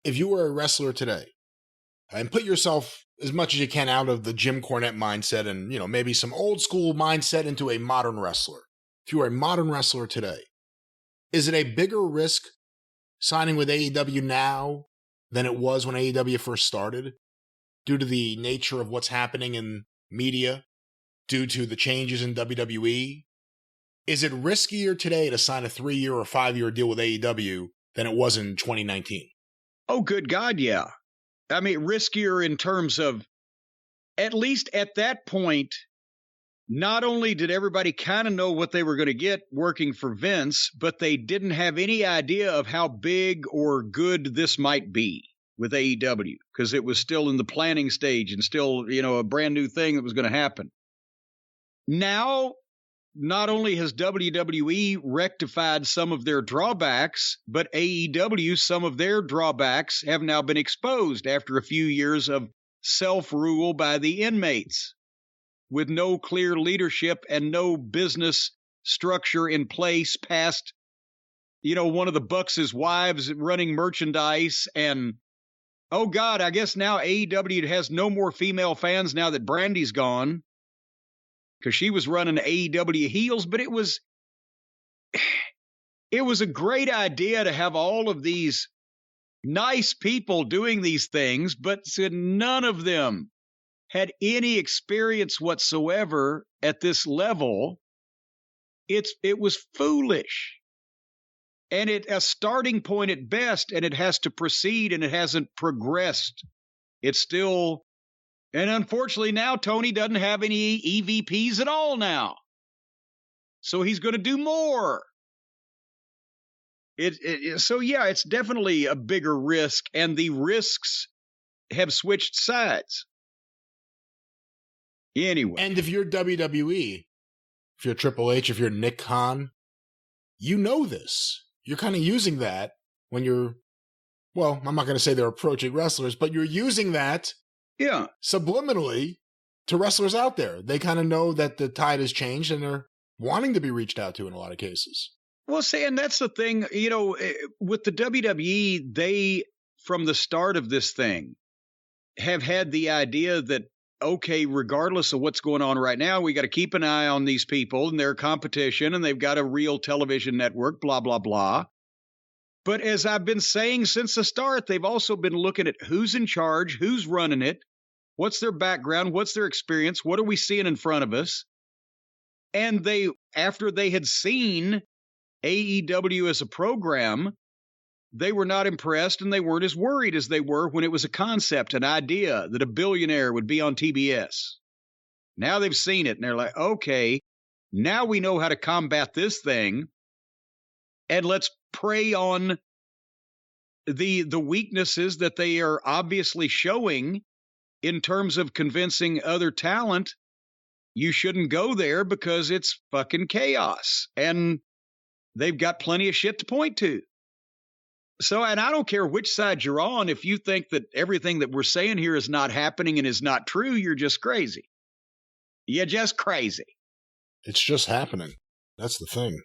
if you were a wrestler today, and put yourself as much as you can out of the Jim Cornette mindset and, maybe some old school mindset into a modern wrestler. If you were a modern wrestler today, is it a bigger risk signing with AEW now than it was when AEW first started, due to the nature of what's happening in media, due to the changes in WWE? Is it riskier today to sign a 3-year or 5-year deal with AEW than it was in 2019? Oh, good God, yeah. I mean, riskier in terms of, at least at that point, not only did everybody kind of know what they were going to get working for Vince, but they didn't have any idea of how big or good this might be with AEW, because it was still in the planning stage and still, a brand new thing that was going to happen. Now, not only has WWE rectified some of their drawbacks, but AEW, some of their drawbacks have now been exposed after a few years of self-rule by the inmates, with no clear leadership and no business structure in place past, one of the Bucks' wives running merchandise. And, oh God, I guess now AEW has no more female fans now that Brandy's gone, because she was running AEW heels. But it was a great idea to have all of these nice people doing these things, but none of them had any experience whatsoever at this level. It was foolish. And a starting point at best, and it has to proceed, and it hasn't progressed. It's still, and unfortunately now Tony doesn't have any EVPs at all now. So he's going to do more. So yeah, it's definitely a bigger risk, and the risks have switched sides. Anyway. And if you're WWE, if you're Triple H, if you're Nick Khan, you know this. You're kind of using that when you're, well, I'm not going to say they're approaching wrestlers, but you're using that subliminally to wrestlers out there. They kind of know that the tide has changed and they're wanting to be reached out to in a lot of cases. Well, see, and that's the thing, with the WWE, they, from the start of this thing, have had the idea that, okay, regardless of what's going on right now, we got to keep an eye on these people and their competition, and they've got a real television network, blah, blah, blah. But as I've been saying since the start, they've also been looking at who's in charge, who's running it, what's their background, what's their experience, what are we seeing in front of us? And after they had seen AEW as a program, they were not impressed, and they weren't as worried as they were when it was a concept, an idea that a billionaire would be on TBS. Now they've seen it, and they're like, okay, now we know how to combat this thing, and let's prey on the weaknesses that they are obviously showing in terms of convincing other talent you shouldn't go there because it's fucking chaos. And they've got plenty of shit to point to. So, and I don't care which side you're on. If you think that everything that we're saying here is not happening and is not true, you're just crazy. You're just crazy. It's just happening. That's the thing.